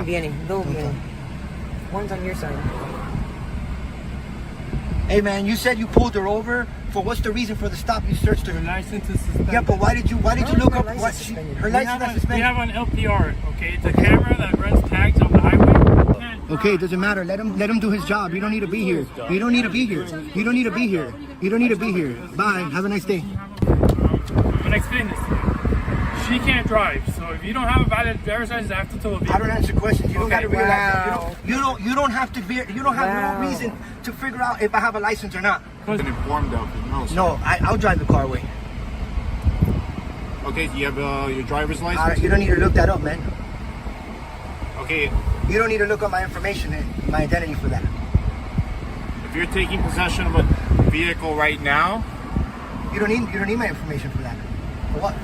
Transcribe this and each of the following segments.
won't be any. There won't be any. One's on your side. Hey man, you said you pulled her over for what's the reason for the stop? You searched her. Her license is suspended. Yeah, but why did you look up what she, her license is suspended? We have an LPR, okay? It's a camera that runs tags on the highway. Okay, it doesn't matter. Let him do his job. You don't need to be here. You don't need to be here. You don't need to be here. You don't need to be here. Bye. Have a nice day. I'm gonna explain this to you. She can't drive, so if you don't have a valid driver's license after tow vehicle. I don't answer questions. You don't Okay, got to realize that. You don't have to be. You don't have no reason to figure out if I have a license or not. Informed of. No, sir. No, I'll drive the car away. Okay, you have your driver's license? You don't need to look that up, man. Okay. You don't need to look up my information and my identity for that. If you're taking possession of a vehicle right now, you don't need my information for that. For what?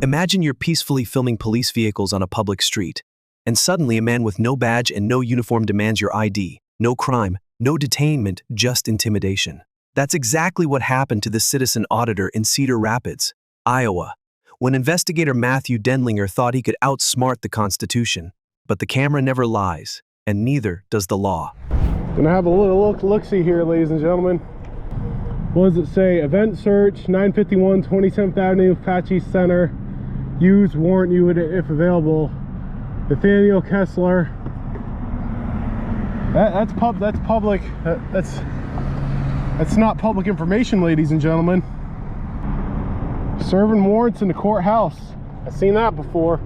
Imagine you're peacefully filming police vehicles on a public street, and suddenly a man with no badge and no uniform demands your ID. No crime, no detainment, just intimidation. That's exactly what happened to the citizen auditor in Cedar Rapids, Iowa, when investigator Matthew Denlinger thought he could outsmart the Constitution. But the camera never lies, and neither does the law. Gonna have a little look-see here, ladies and gentlemen. What does it say? Event search, 951 27th Avenue, Apache Center. Use warrant unit if available. Nathaniel Kessler. That's public. That's not public information, ladies and gentlemen. Serving warrants in the courthouse. I've seen that before.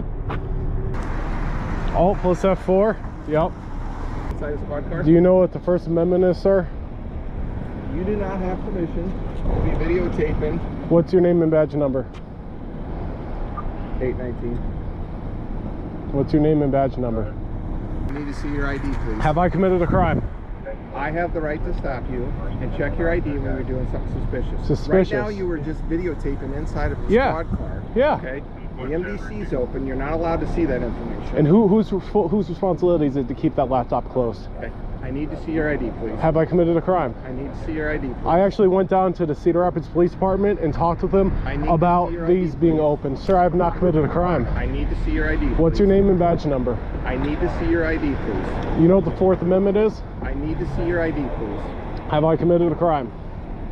Alt plus F4. Yep. Inside a squad car? Do you know what the First Amendment is, sir? You do not have permission to be videotaping. What's your name and badge number? 819. What's your name and badge number? I need to see your ID, please. Have I committed a crime? I have the right to stop you and check your ID when you're doing something suspicious. Suspicious? Right now you were just videotaping inside of a squad car. Yeah. Okay. The MDC's open. You're not allowed to see that information. And whose responsibility is it to keep that laptop closed? Okay. I need to see your ID, please. Have I committed a crime? I need to see your ID, please. I actually went down to the Cedar Rapids Police Department and talked with them about these being open. Sir, I have not committed a crime. I need to see your ID, please. What's your name and badge number? I need to see your ID, please. You know what the Fourth Amendment is? I need to see your ID, please. Have I committed a crime?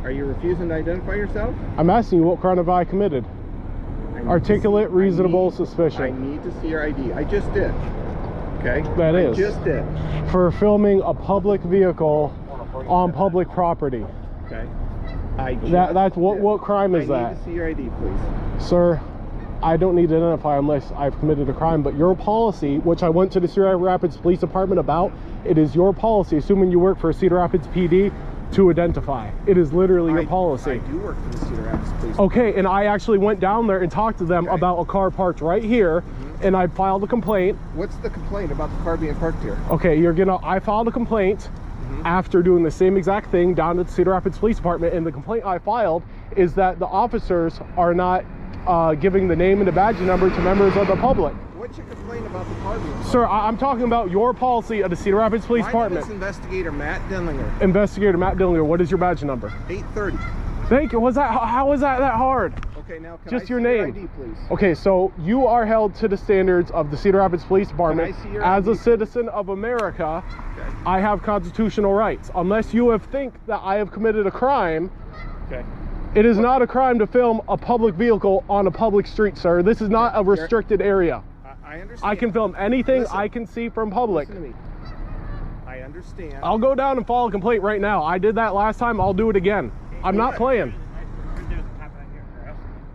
Are you refusing to identify yourself? I'm asking you, what crime have I committed? Articulate, reasonable suspicion. I need to see your ID. I just did. Okay? That is. I just did. For filming a public vehicle on public property. Okay. What crime is that? I need to see your ID, please. Sir, I don't need to identify unless I've committed a crime, but your policy, which I went to the Cedar Rapids Police Department about, it is your policy, assuming you work for Cedar Rapids PD, to identify. It is literally your policy. I do work for the Cedar Rapids Police. Okay, and I actually went down there and talked to them about a car parked right here, and I filed a complaint. What's the complaint about the car being parked here? Okay, I filed a complaint after doing the same exact thing down at the Cedar Rapids Police Department, and the complaint I filed is that the officers are not giving the name and the badge number to members of the public. What's your complaint about the car being parked? Sir, I'm talking about your policy of the Cedar Rapids Police Department. My name is Investigator Matt Denlinger. Investigator Matt Denlinger, what is your badge number? 830. Thank you. How was that hard? Okay, now can just I your see name. your ID, please? Okay, so you are held to the standards of the Cedar Rapids Police Department. Can I see your as ID, a citizen of America. Okay. I have constitutional rights. Unless you think that I have committed a crime, okay. It is not a crime to film a public vehicle on a public street, sir. This is not a restricted area. I understand. I can film anything Listen, I can see from public. Listen to me. I understand. I'll go down and file a complaint right now. I did that last time. I'll do it again. I'm not playing.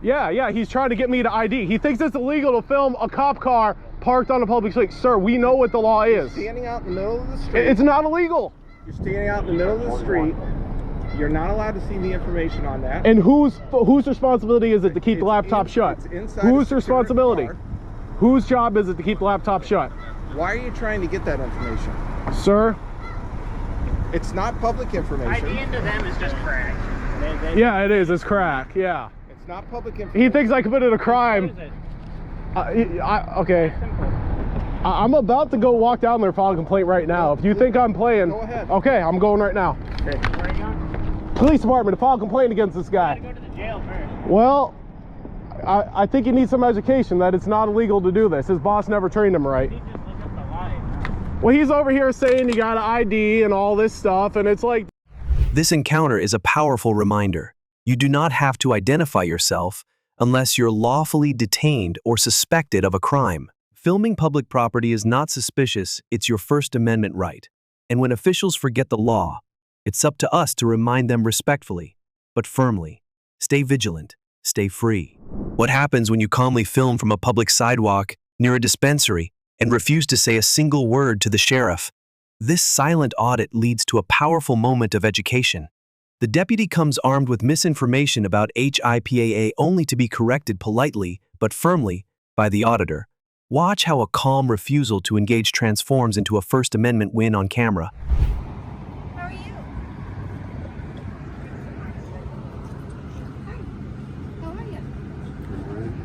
Yeah, he's trying to get me to ID. He thinks it's illegal to film a cop car parked on a public street. Sir, we know what the law is. You're standing out in the middle of the street. It's not illegal. You're standing out in the middle of the street. You're not allowed to see the information on that. And whose responsibility is it to keep the laptop shut? Whose responsibility? Whose job is it to keep the laptop shut? Why are you trying to get that information? Sir? It's not public information. ID into them is just crack. Yeah, it is. It's crack. Yeah. It's not public information. He thinks I committed a crime. Okay. I'm about to go walk down there and file a complaint right now. If you think I'm playing, go ahead. Okay, I'm going right now. Okay. Where are you going? Police department to file a complaint against this guy. You gotta go to the jail first. Well, I think he needs some education that it's not illegal to do this. His boss never trained him right. He just Well, he's over here saying you got an ID and all this stuff, and it's like... This encounter is a powerful reminder. You do not have to identify yourself unless you're lawfully detained or suspected of a crime. Filming public property is not suspicious, it's your First Amendment right. And when officials forget the law, it's up to us to remind them respectfully, but firmly. Stay vigilant, stay free. What happens when you calmly film from a public sidewalk near a dispensary and refuse to say a single word to the sheriff? This silent audit leads to a powerful moment of education. The deputy comes armed with misinformation about HIPAA only to be corrected politely but firmly by the auditor. Watch how a calm refusal to engage transforms into a First Amendment win on camera. How are you? Hi. How are you?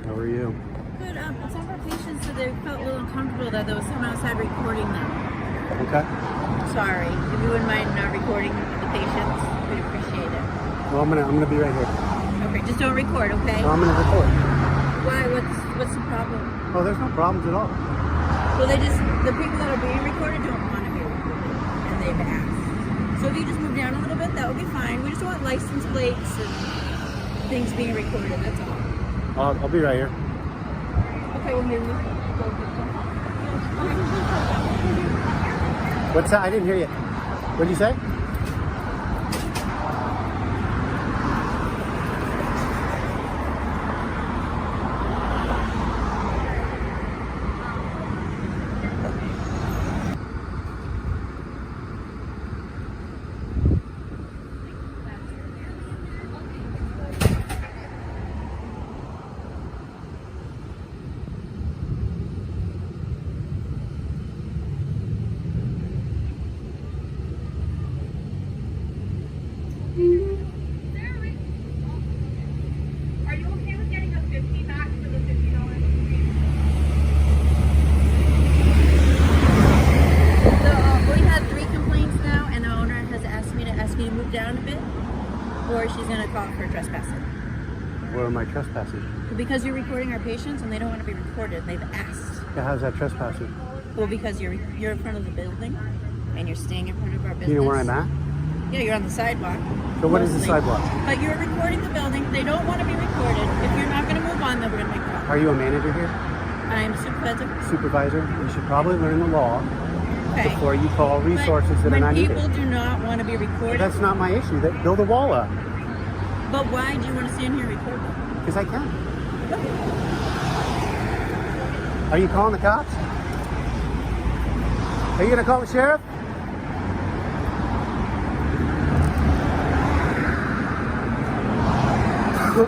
How are you? Good. Some of our patients said they felt a little uncomfortable that there was someone outside recording them. Okay. Sorry. If you wouldn't mind not recording the patients, we'd appreciate it. Well, I'm gonna be right here. Okay, just don't record, okay? No, I'm gonna record. Why? What's the problem? Oh, there's no problems at all. Well, the people that are being recorded don't want to be recorded, and they've asked. So if you just move down a little bit, that would be fine. We just want license plates and things being recorded, that's all. I'll be right here. Okay, well maybe we'll go get them. What's that? I didn't hear you. What'd you say? Are you okay with getting a 50 back for the $50 fee? We had 3 complaints now, and the owner has asked me to move down a bit, or she's going to call for trespassing. Where am I trespassing? Because you're recording our patients, and they don't want to be recorded. They've asked. Yeah, how's that trespassing? Well, because you're in front of the building, and you're staying in front of our business. You know where I'm at? Yeah, you're on the sidewalk. So what is the mostly. sidewalk? But you're recording the building. They don't want to be recorded. If you're not going to move on, then we're going to make a call. Are you a manager here? I'm supervisor. Supervisor? You should probably learn the law Okay. before you call resources that are not When needed. people do not want to be recorded. That's not my issue. Build a wall up. But why do you want to stand here and record them? Because I can. Are you calling the cops? Are you going to call the sheriff? Hey,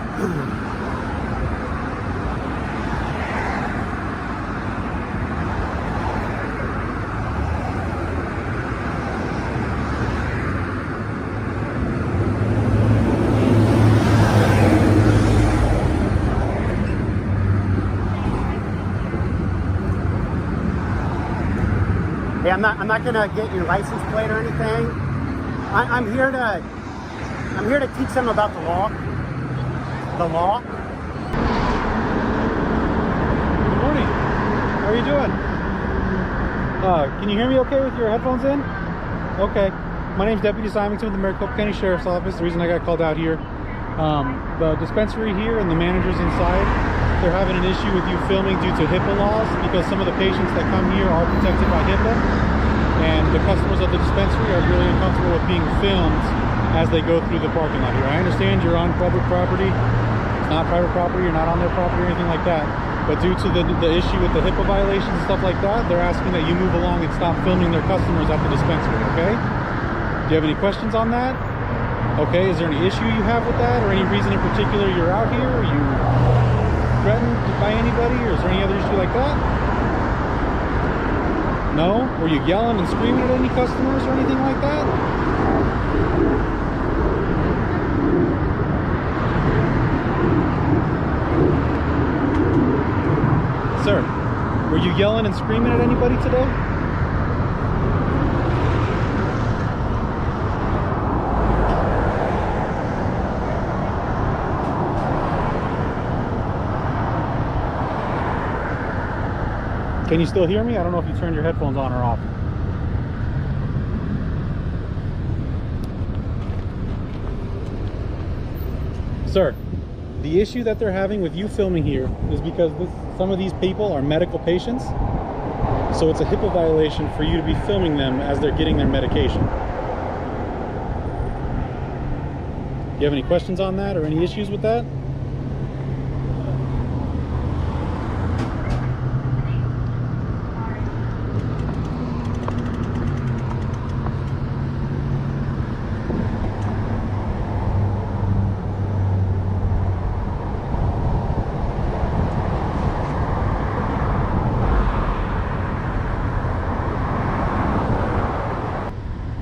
I'm not gonna get your license plate or anything. I'm here to teach them about the law. The law. Good morning. How are you doing? Can you hear me okay with your headphones in? Okay. My name's Deputy Symington with the Maricopa County Sheriff's Office. The reason I got called out here, the dispensary here and the managers inside, they're having an issue with you filming due to HIPAA laws because some of the patients that come here are protected by HIPAA, and the customers of the dispensary are really uncomfortable with being filmed as they go through the parking lot here. I understand you're on public property. It's not private property. You're not on their property or anything like that. But due to the issue with the HIPAA violations and stuff like that, they're asking that you move along and stop filming their customers at the dispensary, okay? Do you have any questions on that? Okay, is there any issue you have with that or any reason in particular you're out here? Are you threatened by anybody or is there any other issue like that? No? Were you yelling and screaming at any customers or anything like that? Sir, were you yelling and screaming at anybody today? Can you still hear me? I don't know if you turned your headphones on or off. Sir, the issue that they're having with you filming here is because some of these people are medical patients. So it's a HIPAA violation for you to be filming them as they're getting their medication. Do you have any questions on that or any issues with that?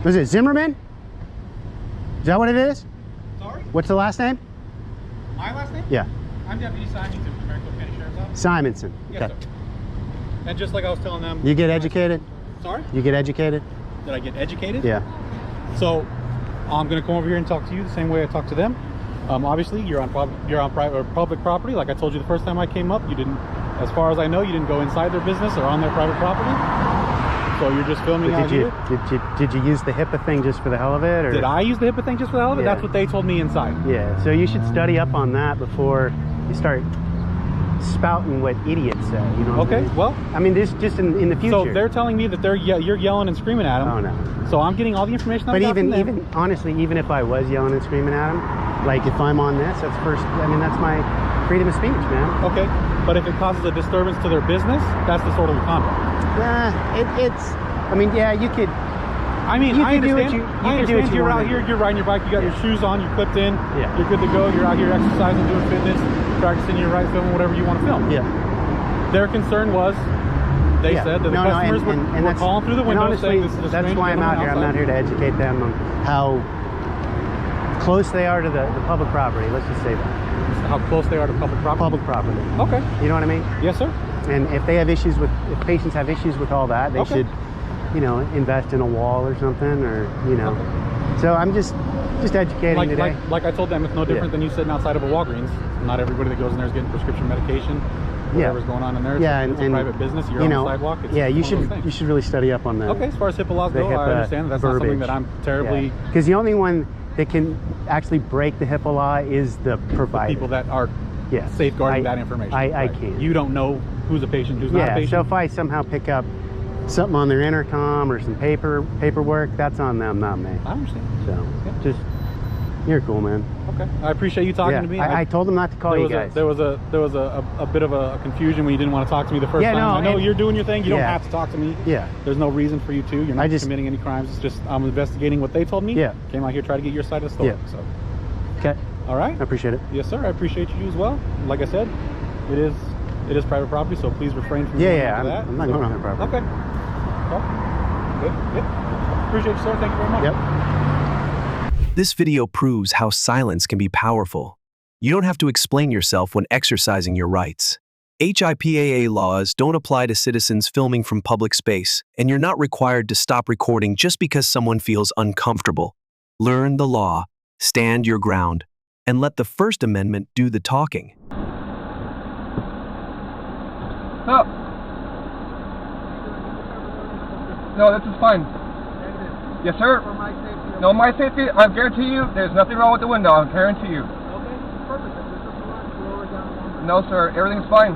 Was it Zimmerman? Is that what it is? Sorry? What's the last name? My last name? Yeah. I'm Deputy Simonson from the Maricopa County Sheriff's Office. Simonson. Yes, Okay. sir. And just like I was telling them... You get educated? Sorry? You get educated? Did I get educated? Yeah. So I'm going to come over here and talk to you the same way I talk to them. Obviously, you're on private or public property. Like I told you the first time I came up, you didn't, as far as I know, you didn't go inside their business or on their private property. So you're just filming out here. Did you use the HIPAA thing just for the hell of it? Or? Did I use the HIPAA thing just for the hell of it? Yeah. That's what they told me inside. Yeah. So you should study up on that before you start spouting what idiots say. You know. What Okay. I mean? Well, I mean, this just in the future. so they're telling me that you're yelling and screaming at them. Oh no. So I'm getting all the information. But even honestly, even if I was yelling and screaming at them, like if I'm on this, that's that's my freedom of speech, man. Okay. But if it causes a disturbance to their business, that's disorderly conduct. I mean, yeah, you could. I mean, I understand. I understand. You're out here, do. you're riding your bike, you got your shoes on, you're clipped in, Yeah. you're good to go, you're out here exercising, doing fitness, practicing your right, filming whatever you want to film. Yeah. Their concern was, they said that the customers were calling through the window honestly, saying this is a that's strange why I'm out gentleman here. I'm outside. out here to educate them on how close they are to the public property. Let's just say that. How close they are to public property? Public property. Okay. You know what I mean? Yes, sir. And if they have issues with, if patients have issues with all that, they should, you know, invest in a wall or something, or you know. So I'm just educating today. Like I told them, it's no different than you sitting outside of a Walgreens. Not everybody that goes in there is getting prescription medication. Whatever's going on in there. It's a private business. You're on the sidewalk. It's you should really study up on that. Okay, as far as HIPAA laws go, I understand that's not something that I'm terribly. Because the only one that can actually break the HIPAA law is the provider. The people that are safeguarding that information. I can't. You don't know who's a patient, who's not a patient. So if I somehow pick up something on their intercom or some paperwork, that's on them, not me. I understand. So just, you're cool, man. Okay, I appreciate you talking to me. I told them not to call you guys. There was a bit of a confusion when you didn't want to talk to me the first time. I know you're doing your thing. You don't have to talk to me. Yeah. There's no reason for you to. You're not committing any crimes. It's just I'm investigating what they told me. Yeah. Came out here to try to get your side of the story. Yeah. So. Okay. All right. I appreciate it. Yes, sir. I appreciate you as well. Like I said, it is private property, so please refrain from going into that. I'm not going on their property. Okay. Well, good. Appreciate you, sir. Thank you very much. Yep. This video proves how silence can be powerful. You don't have to explain yourself when exercising your rights. HIPAA laws don't apply to citizens filming from public space, and you're not required to stop recording just because someone feels uncomfortable. Learn the law, stand your ground, and let the First Amendment do the talking. No, this is fine. Yes, sir. For my safety. No, my safety. I guarantee you, there's nothing wrong with the window. I guarantee you. Okay, perfect. No, sir. Everything's fine.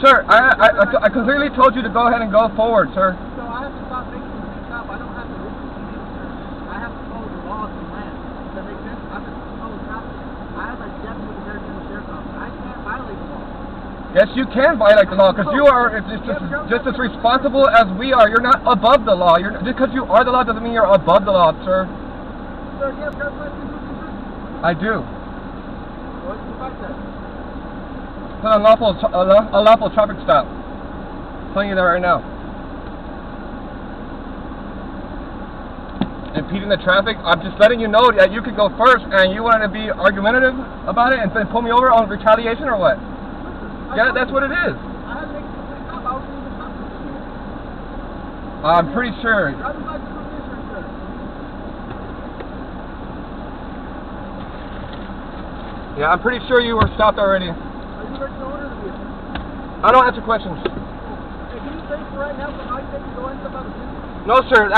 Sir, I clearly told you to go ahead and go forward, sir. So I have to stop making you stop. I don't have to listen to you, sir. I have to follow the laws of the land. Does that make sense? I have to follow traffic. I have a deputy with the American County Sheriff's Office. I can't violate the law. Yes, you can violate the law because you are just as responsible as we are. You're not above the law. Just because you are the law doesn't mean you're above the law, sir. Sir, do you have driver's license with you, sir? I do. What's the fact that? It's an unlawful traffic stop. I'm telling you that right now. Impeding the traffic. I'm just letting you know that you could go first, and you wanted to be argumentative about it and then pull me over on retaliation or what? Yeah, that's what it is. I had to make a stop. I was doing the stop. I'm pretty sure. Driver's license with insurance, sir. Yeah, I'm pretty sure you were stopped already. Are you ready to order the vehicle? I don't answer questions. Hey, can you say for right now for my safety go and step out of the business? No, sir.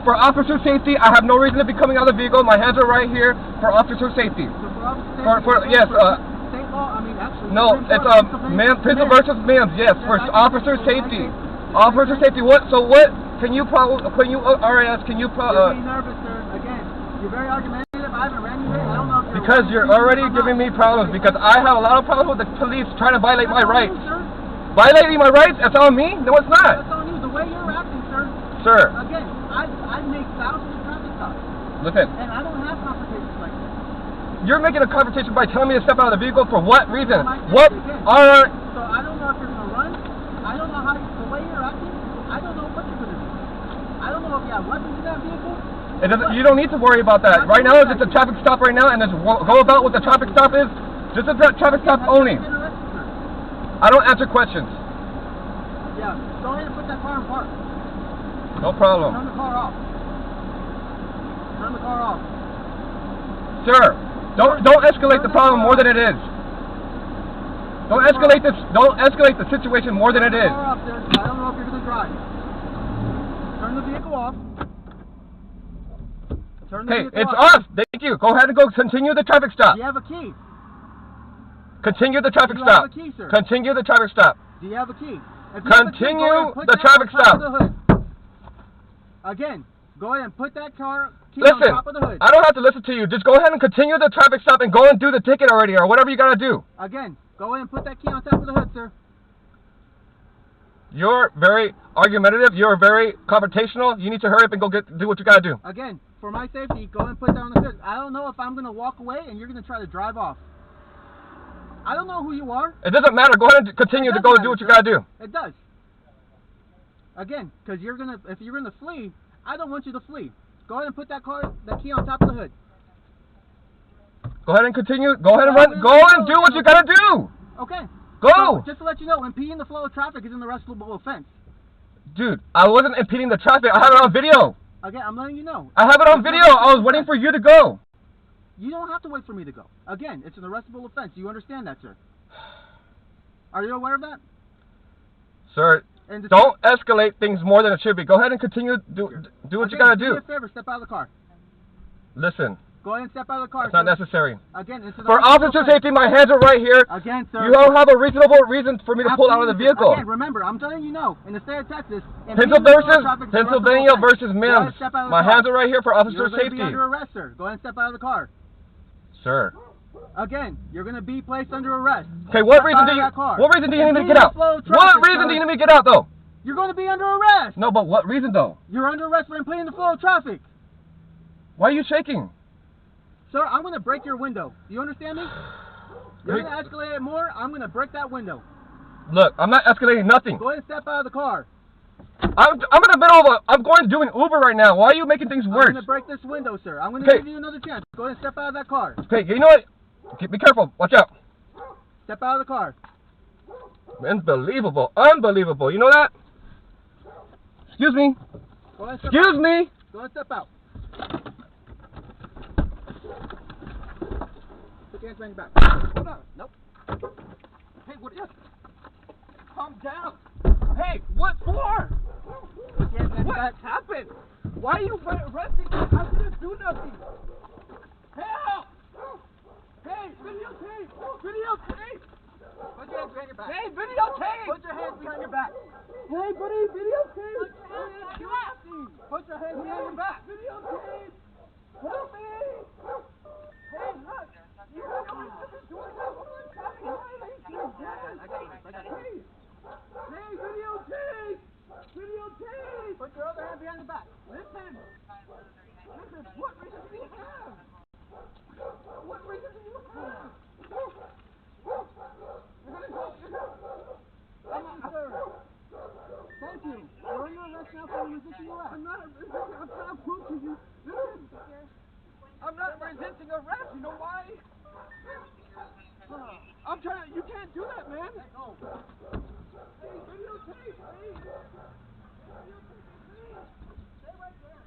For officer safety, I have no reason to be coming out of the vehicle. My hands are right here for officer safety. So for officer safety, Yes. state law. I mean, actually. No, it's Pencil versus Mims. Yes, for officer safety. Officer safety. What? So what? Can you RAS? Can you? You're being nervous, sir. Again, you're very argumentative. I haven't ran you in. I don't know if because you're already giving me problems. Because I have a lot of problems with the police trying to violate my rights. Violating my rights? That's on me? No, it's not. That's on you. The way you're acting, sir. Sir. Again, I make thousands of traffic stops. Listen. And I don't have conversations like this. You're making a conversation by telling me to step out of the vehicle for what reason? What are... So I don't know if you're going to run. I don't know how the way you're acting. I don't know what you're going to do. I don't know if you have weapons in that vehicle. It doesn't, you don't need to worry about that. Right now, it's a traffic stop right now, and just go about what the traffic stop is. Just a traffic stop only. I don't answer questions. Yeah, go ahead and put that car in park. No problem. Turn the car off. Turn the car off. Sir, don't escalate the problem more than it is. Don't escalate this. Don't escalate the situation more than it is. Turn the car off, sir. I don't know if you're going to drive. Turn the vehicle off. Turn the vehicle it's off. off. Thank you. Go ahead and go continue the traffic stop. Do you have a key? Continue the traffic Do you stop. have a key, sir? Continue the traffic stop. Do you have a key? Continue the traffic stop. Again, go ahead and put that car key Listen, on top of the hood. I don't have to listen to you. Just go ahead and continue the traffic stop and go and do the ticket already or whatever you gotta do. Again, go ahead and put that key on top of the hood, sir. You're very argumentative. You're very confrontational. You need to hurry up and go do what you gotta do. Again, for my safety, go ahead and put that on the hood. I don't know if I'm gonna walk away and you're gonna try to drive off. I don't know who you are. It doesn't matter. Go ahead and continue to go do what you gotta do. It does. Again, because if you're gonna flee, I don't want you to flee. Go ahead and put that key on top of the hood. Go ahead and continue. Go ahead and run. Go and do what you gotta do. Okay. Go. So, just to let you know, impeding the flow of traffic is an arrestable offense. Dude, I wasn't impeding the traffic. I have it on video. Again, I'm letting you know. I have it on video. I was waiting for you to go. You don't have to wait for me to go. Again, it's an arrestable offense. Do you understand that, sir? Are you aware of that? Sir, don't escalate things more than it should be. Go ahead and continue. Do what you gotta do. Do me a favor. Step out of the car. Listen. Go ahead and step out of the car. It's not necessary. Again, it's for officer safety, my hands are right here. Again, sir. You don't have a reasonable reason for me to pull out of the vehicle. Again, remember, I'm telling you no. In the state of Texas, Pennsylvania versus Mims. My hands are right here for officer safety. You're under arrest, sir. Go ahead and step out of the car. Sir. Again, you're going to be placed under arrest. Okay, what reason do you need me to get out? What reason do you need me to get out, though? You're going to be under arrest. No, but what reason, though? You're under arrest for impeding the flow of traffic. Why are you shaking? Sir, I'm going to break your window. Do you understand me? You're going to escalate it more, I'm going to break that window. Look, I'm not escalating nothing. Go ahead and step out of the car. I'm in the middle of I'm going to do an Uber right now. Why are you making things worse? I'm going to break this window, sir. I'm going to give you another chance. Go ahead and step out of that car. Okay, you know what? Be careful. Watch out. Step out of the car. Unbelievable. Unbelievable. You know that? Excuse me. Excuse me. Go ahead and step out. Put your hands behind your back. Hold on. Nope. Hey, what is... Calm down. Hey, what for? What happened? Why are you arresting me? I didn't do nothing. Help! Hey, videotape! Videotape! Put your hands behind your back. Hey, videotape! Put your hands behind your back. Hey, buddy, videotape! Put your hands behind your back. Videotape! Help me! Hey, look! You guys are doing that I got it. Hey, videotape! Videotape! Put your other hand behind the back. Listen, what reason do you have? What reason do you have? Sir. Thank you. You're under arrest now for resisting arrest. I'm not resisting. I'm trying to prove to you. Listen. I'm not resisting arrest. You know why? I'm trying to... You can't do that, man. No. Hey, videotape. Hey. Stay right there.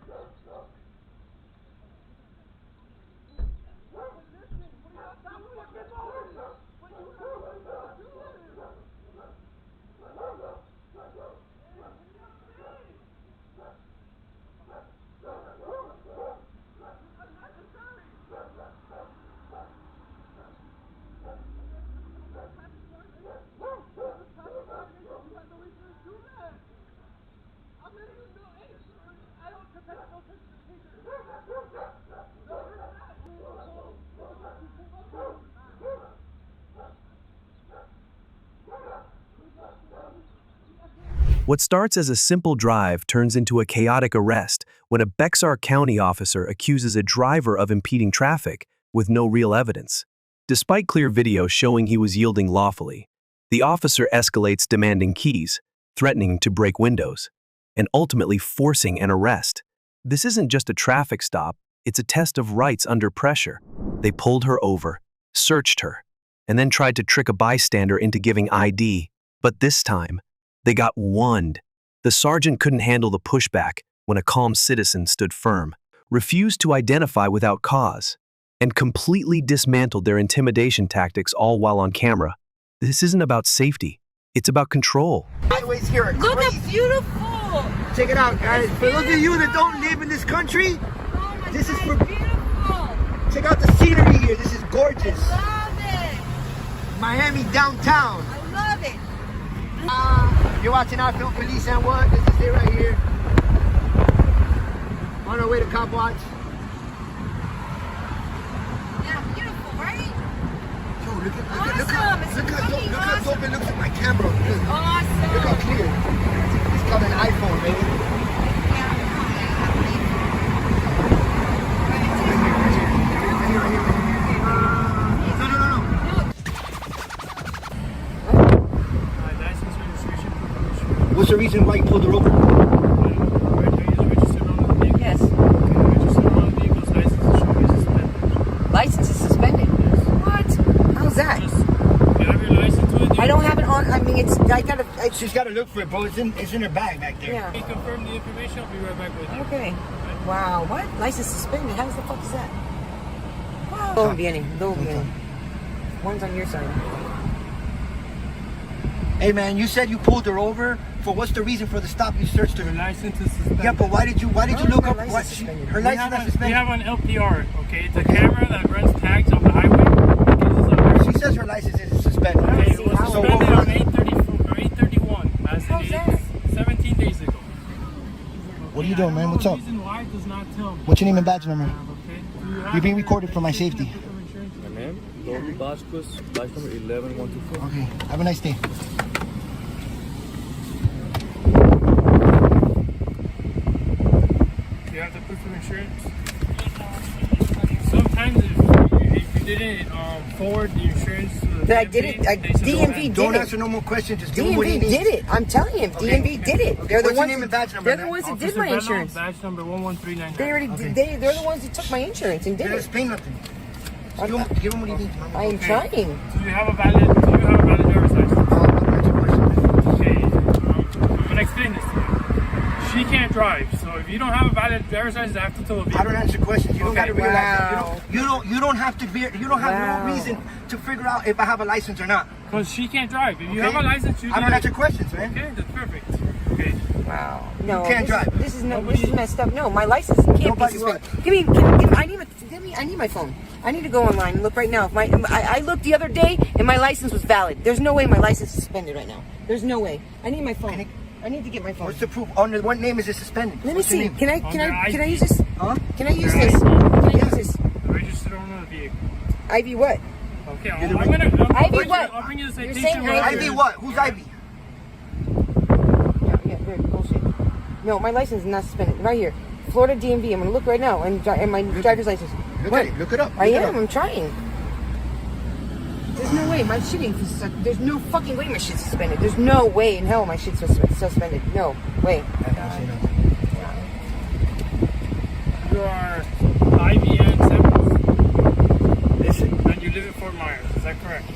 What starts as a simple drive turns into a chaotic arrest when a Bexar County officer accuses a driver of impeding traffic with no real evidence. Despite clear video showing he was yielding lawfully, the officer escalates, demanding keys, threatening to break windows, and ultimately forcing an arrest. This isn't just a traffic stop, it's a test of rights under pressure. They pulled her over, searched her, and then tried to trick a bystander into giving ID. But this time, they got wonned. The sergeant couldn't handle the pushback when a calm citizen stood firm, refused to identify without cause, and completely dismantled their intimidation tactics, all while on camera. This isn't about safety, it's about control. Highways here are Look crazy. how beautiful! Check it out, guys. For those of you that don't live in this country, this is for Beautiful! check out the scenery here. This is gorgeous. Love it! Miami downtown. I love it! You're watching our film Police and what? This is it right here. On our way to Cop Watch. Yeah, beautiful, right? Yo, look Awesome. how dope it looks at my camera. Look Awesome! how clear. It's called an iPhone, baby. What's the reason why you pulled her over? Yes. License is suspended. What? How's that? I don't have it on. I mean, it's. I gotta. She's gotta look for it, bro. It's in her bag back there. Can you confirm the information? I'll be right back with you. Okay. Wow. What? License suspended. How the fuck is that? Wow. Todo bien. One's on your side. Hey man, you said you pulled her over for what's the reason for the stop? You searched her. Her license is suspended. Yeah, but why did you look up what she, her license is We suspended? have an LPR, okay? It's a camera that runs tags on the highway. She says her license is suspended. Okay, it was So suspended what on 8/31 as How's it is 17 days ago. What are you doing, man? What's up? The reason why it does not tell me. What's your name and badge number? Okay? You're being recorded for my safety. My name, Dolby Vasquez, badge number 11124. Okay, have a nice day. You have the proof of insurance. Sometimes if you didn't forward the insurance to the But I did it. DMV did Don't it. answer no more questions. Just give him what he DMV needs. did it. I'm telling you, DMV did it. Okay, They're the what's your ones. name and badge number, They're the man? ones that Officer did my Bell, insurance. Badge number 11399. They already. They're the ones that took my insurance and did Didn't it. explain nothing. Give him what he needs, man. I am trying. Do you have a valid driver's license? Okay, I'm gonna explain this to you. She can't drive, so if you don't have a valid driver's license, I have to tell a vehicle. I don't answer questions. You don't Okay, got to realize wow. that. You don't have to be. You don't have Wow. no reason to figure out if I have a license or not. Because she can't drive. If you Okay? have a license, you I don't can- answer questions, man. Okay, that's perfect. Okay. Wow. No. You can't drive. This is messed up. No, my license can't Nobody be suspended. Give me. I need my phone. I need to go online and look right now. If I looked the other day and my license was valid. There's no way my license is suspended right now. There's no way. I need my phone. I need to get my phone. What's the proof? Under what name is it suspended? Let me What's your see. name? Can I use this? Huh? Can I use this? Can I use this? Registered owner of the vehicle. Ivy what? Okay, You're the Ivy what? I'll bring you the You're citation. saying right Ivy here. Ivy what? Who's Ivy? Yeah, good bullshit. No, my license is not suspended. Right here, Florida DMV. I'm gonna look right now and my driver's license. Look What? at it. Look it up. I Look it am. up. I'm trying. There's no way my shit ain't. There's no fucking way my shit's suspended. There's no way in hell my shit's suspended. No way. You are IVN 7. Listen. And you live in Fort Myers. Is that correct?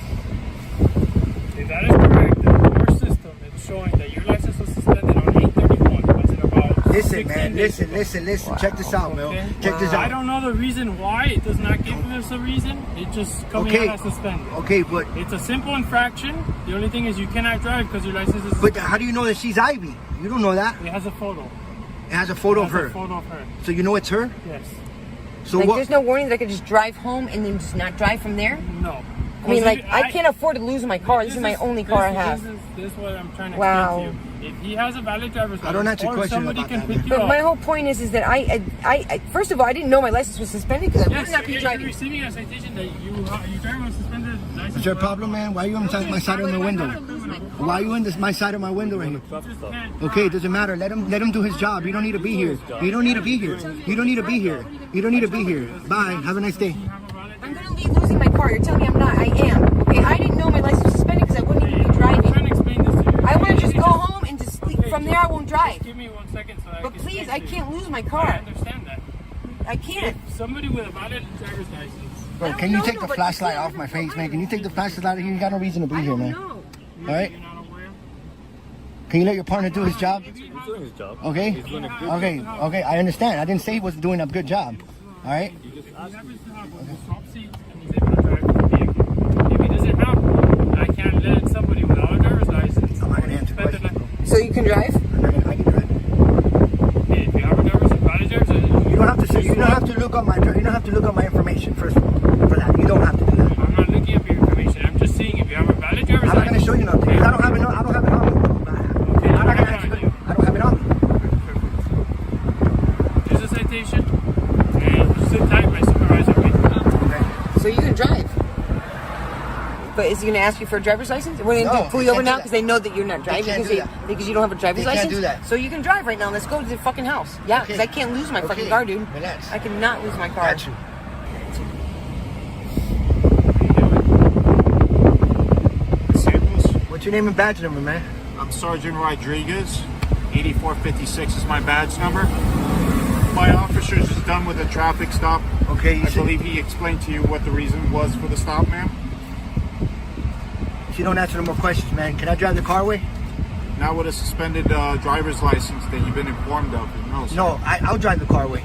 If that is correct, then your system is showing that your license was suspended on 8/31. Was it about Listen, 16 man. days Listen. ago? Check this out, man. Okay. Check this out. I don't know the reason why. It does not give us a reason. It just coming Okay. out as suspended. Okay, but It's a simple infraction. The only thing is you cannot drive because your license is but suspended. how do you know that she's Ivy? You don't know that. It has a photo. It has a photo It of has her. a photo of her. So you know it's her. Yes. So Like, what? there's no warning that I could just drive home and then just not drive from there. No. I mean, like, I can't afford to lose my car. This is my only car I have. This is what I'm trying to Wow. explain to you. If he has a valid driver's license, I don't answer or questions somebody about can that, pick man. you But up. my whole point is that I first of all, I didn't know my license was suspended because I Yes, would not be you're driving. receiving a citation that you drive on suspended license. Is there a problem, man? Why are you on my side of my window? Why are you on my side of my window right here? Okay, it doesn't matter. Let him do his job. You don't need to be here. You don't need to be here. You don't need to be here. You don't need to be here. Bye. Have a nice day. I'm gonna leave losing my car. You're telling me I'm not. I am. Okay, I didn't know my license was suspended because I wouldn't even be driving. I'm trying to explain this to you. I want to just go home and just sleep. From there, I won't drive. Give me 1 second so I But can please, explain I to you. can't lose my I car. understand that. I can't. If somebody with a valid driver's license. Bro, can you take the flashlight off my face, man? Can you take the flashlight out of here? You got no reason to be here, man. All right? Can you let your partner do his job? He's doing his job. Okay? He's doing a good Okay, job. okay, I understand. I didn't say he wasn't doing a good job. All right? You just asked me. If he doesn't have one, I can't let somebody without a driver's license. I'm not going to answer questions. So you can drive? I can drive. Hey, if you have a valid driver's license, You don't have to say, you don't have to look up my information first of all for that. You don't have to do that. I'm not looking up your information. I'm just saying if you have a valid driver's license. I'm not going to show you nothing. Because I don't have it on me. Okay, I'm not going to answer you. I don't have it on me. There's a citation. And sit tight, my supervisor. So you can drive. But is he going to ask you for a driver's license? We're going to pull you over now because they know that you're not driving because you don't have a driver's They can't license. do that. So you can drive right now. Let's go to the fucking house. Yeah, because I can't lose my fucking car, dude. Relax. I cannot lose my car. Got you. What's your name and badge number, man? I'm Sergeant Rodriguez. 8456 is my badge number. My officer's just done with a traffic stop. Okay, I believe he explained to you what the reason was for the stop, ma'am. If you don't answer no more questions, man, can I drive the car away? Not with a suspended driver's license that you've been informed of. No, sir. No, I'll drive the car away.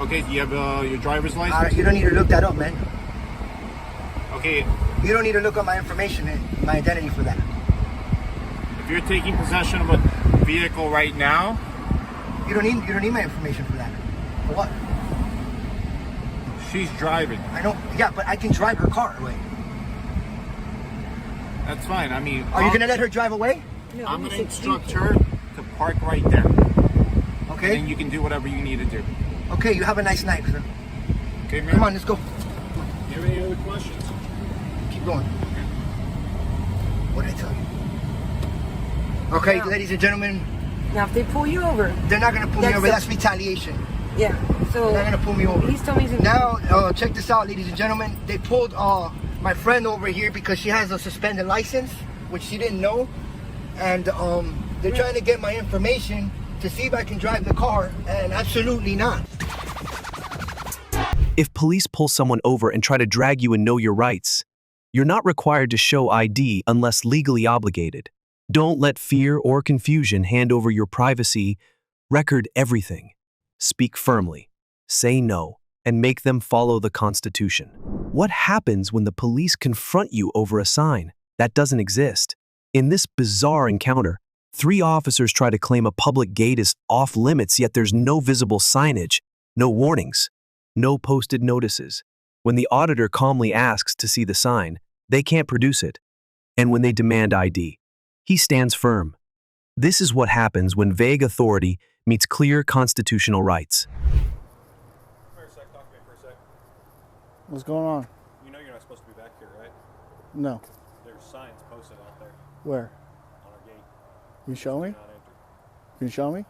Okay, do you have your driver's license? You don't need to look that up, man. Okay, You don't need to look up my information and my identity for that. if you're taking possession of a vehicle right now, You don't need my information for that. For what? she's driving. I don't. Yeah, but I can drive her car away. That's fine. I mean, Are you gonna let her drive away? No, I'm he gonna said instruct you. her to park right there. Okay. And then you can do whatever you need to do. Okay. You have a nice night, sir. Okay, man. Come on, let's go. Do you have any other questions? Keep going. What did I tell you? Okay, ladies and gentlemen. Now, if they pull you over, they're not gonna pull me over. That's retaliation. Yeah. So they're not gonna pull me over. He's telling me he's now. Check this out, ladies and gentlemen. They pulled my friend over here because she has a suspended license, which she didn't know, and they're trying to get my information to see if I can drive the car, and absolutely not. If police pull someone over and try to drag you and know your rights, you're not required to show ID unless legally obligated. Don't let fear or confusion hand over your privacy. Record everything. Speak firmly. Say no, and make them follow the Constitution. What happens when the police confront you over a sign that doesn't exist? In this bizarre encounter, 3 officers try to claim a public gate is off limits, yet there's no visible signage, no warnings, no posted notices. When the auditor calmly asks to see the sign, they can't produce it. And when they demand ID, he stands firm. This is what happens when vague authority meets clear constitutional rights. What's going on? You know you're not supposed to be back here, right? No. There's signs posted out there Where? on our gate. Can you show me? Do not enter. Can you show me?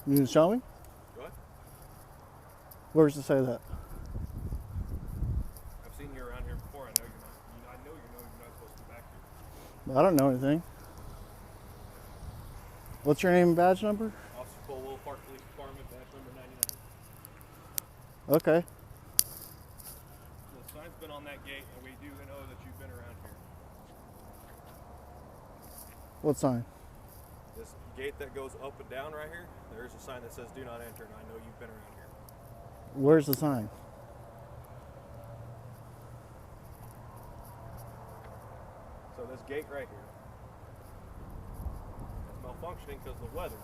You can show me? What? Where does it say that? I've seen you around here before. I know you're not. I know you're not supposed to be back here. I don't know anything. What's your name and badge number? Officer Colwell, Park Police Department, badge number 99. Okay. The sign's been on that gate, and we do know that you've been around here. What sign? This gate that goes up and down right here, there's a sign that says do not enter, and I know you've been around here. Where's the sign? So this gate right here, it's malfunctioning because of the weather.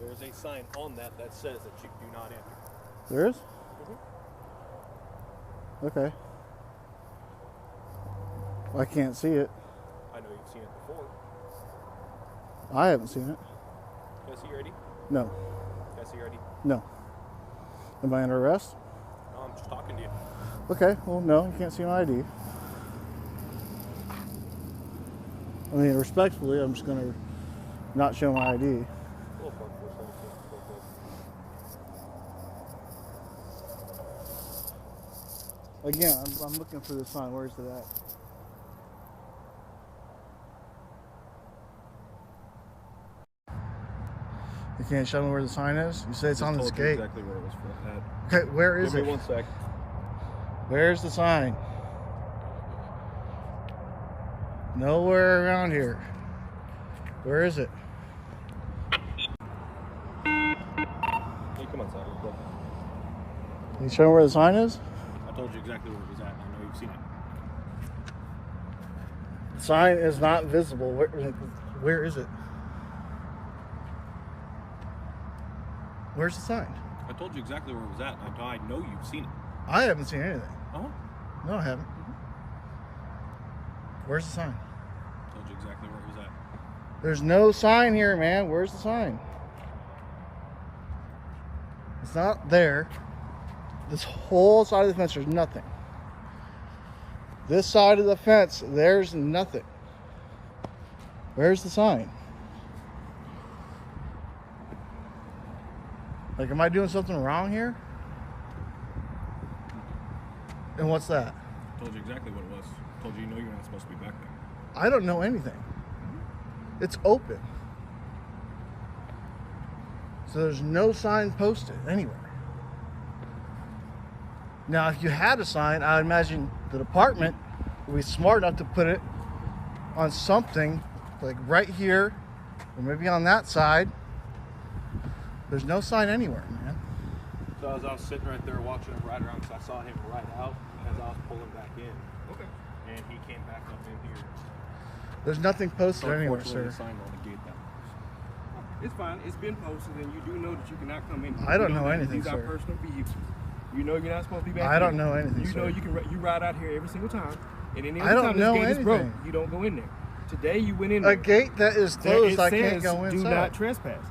There's a sign on that that says that you do not enter. There is? Okay. I can't see it. I know you've seen it before. I haven't seen it. Can I see your ID? No. Can I see your ID? No. Am I under arrest? No, I'm just talking to you. Okay, well, no, you can't see my ID. I mean, respectfully, I'm just going to not show my ID. Little park for a second, real quick. Again, I'm looking for the sign. Where's it at? You can't show me where the sign is? You say it's on this gate. Exactly where it was at. Okay, where is it? Give me 1 sec. Where's the sign? Nowhere around here. Where is it? Hey, come inside real quick. Can you show me where the sign is? I told you exactly where it was at. I know you've seen it. The sign is not visible. Where is it? Where's the sign? I told you exactly where it was at. I know you've seen it. I haven't seen anything. Uh-huh. No, I haven't. Where's the sign? I told you exactly where it was at. There's no sign here, man. Where's the sign? It's not there. This whole side of the fence, there's nothing. This side of the fence, there's nothing. Where's the sign? Like, am I doing something wrong here? And what's that? I told you exactly what it was. I told you you're not supposed to be back there. I don't know anything. It's open. So there's no sign posted anywhere. Now, if you had a sign, I would imagine the department would be smart enough to put it on something like right here, or maybe on that side. There's no sign anywhere, man. So as I was sitting right there watching him ride around, because I saw him ride out as I was pulling back in. Okay. And he came back up in here. There's nothing posted anywhere, Unfortunately, sir. the sign on the gate that It's fine. It's been posted, and you do know that you cannot come in. I don't know anything, These sir. are personal vehicles. You know you're not supposed to be back I here. don't know anything, You sir. know you ride out here every single time, and any I other don't time know this gate is broke, anything. you don't go in there. Today you went in A there. gate that is closed, I can't go Do inside. not trespass.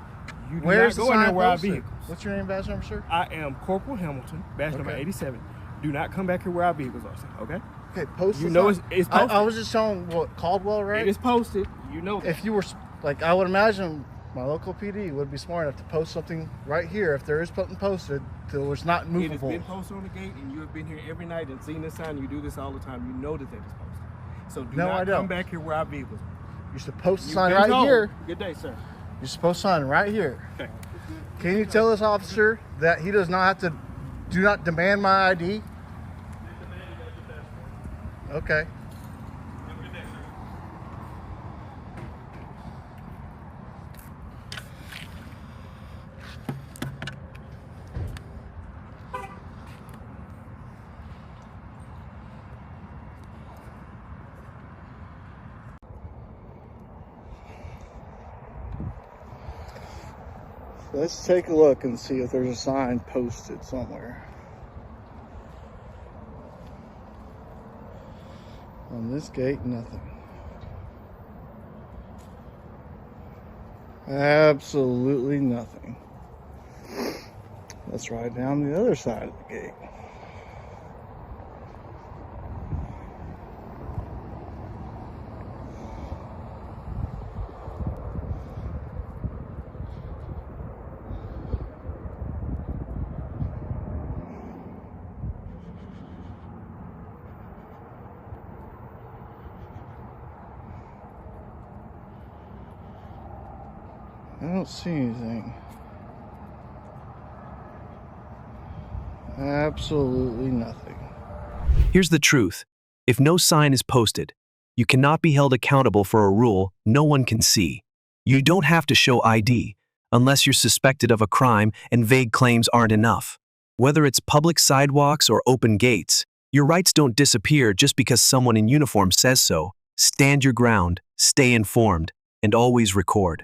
You do Where's not the go in there sign where our posted? vehicles. What's your name, badge number, sir? I am Corporal Hamilton, badge number Okay. 87. Do not come back here where our vehicles are, sir, okay? Okay, post You the know sign. it's posted. I was just showing what Caldwell, right? It is posted. You know that. If you were, like, I would imagine my local PD would be smart enough to post something right here if there is something posted that was not It has movable. been posted on the gate, and you have been here every night and seen this sign. You do this all the time. You know that that is posted. So do No, not I don't. come back here where our vehicles are. You're supposed to You've sign been right told. here. Good day, sir. You're supposed to sign right here. Okay. Can you tell this officer that he does not have to, do not demand my ID? Okay. Let's take a look and see if there's a sign posted somewhere. On this gate, nothing. Absolutely nothing. Let's ride down the other side of the gate. I don't see anything. Absolutely nothing. Here's the truth. If no sign is posted, you cannot be held accountable for a rule no one can see. You don't have to show ID unless you're suspected of a crime and vague claims aren't enough. Whether it's public sidewalks or open gates, your rights don't disappear just because someone in uniform says so. Stand your ground, stay informed, and always record.